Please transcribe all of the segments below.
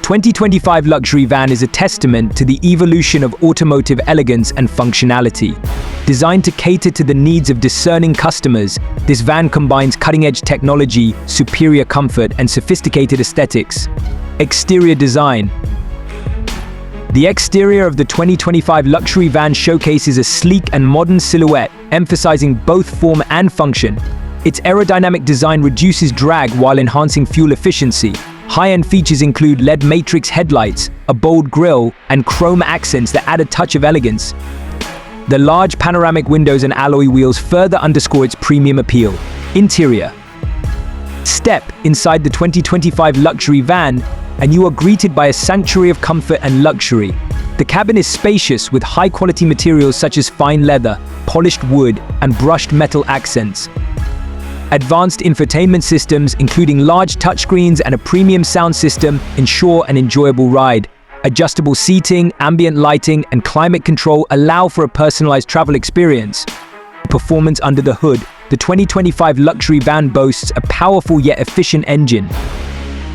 2025 luxury van is a testament to the evolution of automotive elegance and functionality. Designed to cater to the needs of discerning customers, this van combines cutting-edge technology, superior comfort, and sophisticated aesthetics. Exterior design. The exterior of the 2025 luxury van showcases a sleek and modern silhouette, emphasizing both form and function. Its aerodynamic design reduces drag while enhancing fuel efficiency. High-end features include LED matrix headlights, a bold grille, and chrome accents that add a touch of elegance. The large panoramic windows and alloy wheels further underscore its premium appeal. Interior. Step inside the 2025 luxury van, and you are greeted by a sanctuary of comfort and luxury. The cabin is spacious with high-quality materials such as fine leather, polished wood, and brushed metal accents. Advanced infotainment systems, including large touchscreens and a premium sound system, ensure an enjoyable ride. Adjustable seating, ambient lighting, and climate control allow for a personalized travel experience. Performance under the hood. The 2025 luxury van boasts a powerful yet efficient engine.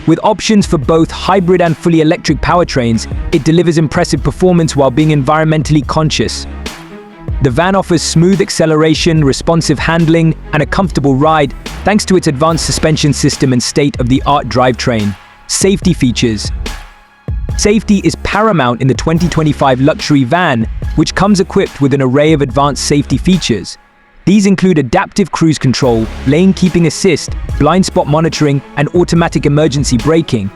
With options for both hybrid and fully electric powertrains, it delivers impressive performance while being environmentally conscious. The van offers smooth acceleration, responsive handling, and a comfortable ride, thanks to its advanced suspension system and state-of-the-art drivetrain. Safety features. Safety is paramount in the 2025 luxury van, which comes equipped with an array of advanced safety features. These include adaptive cruise control, lane keeping assist, blind spot monitoring, and automatic emergency braking.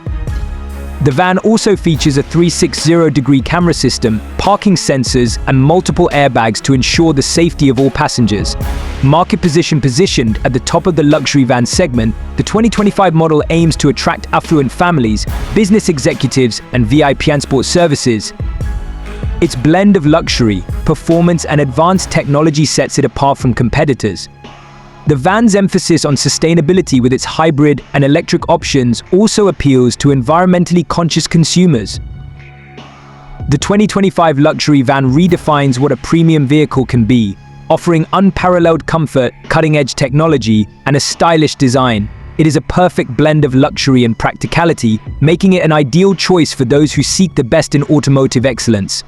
The van also features a 360-degree camera system, parking sensors, and multiple airbags to ensure the safety of all passengers. Market positioned at the top of the luxury van segment, the 2025 model aims to attract affluent families, business executives, and VIP transport services. Its blend of luxury, performance, and advanced technology sets it apart from competitors. The van's emphasis on sustainability with its hybrid and electric options also appeals to environmentally conscious consumers. The 2025 luxury van redefines what a premium vehicle can be, offering unparalleled comfort, cutting-edge technology, and a stylish design. It is a perfect blend of luxury and practicality, making it an ideal choice for those who seek the best in automotive excellence.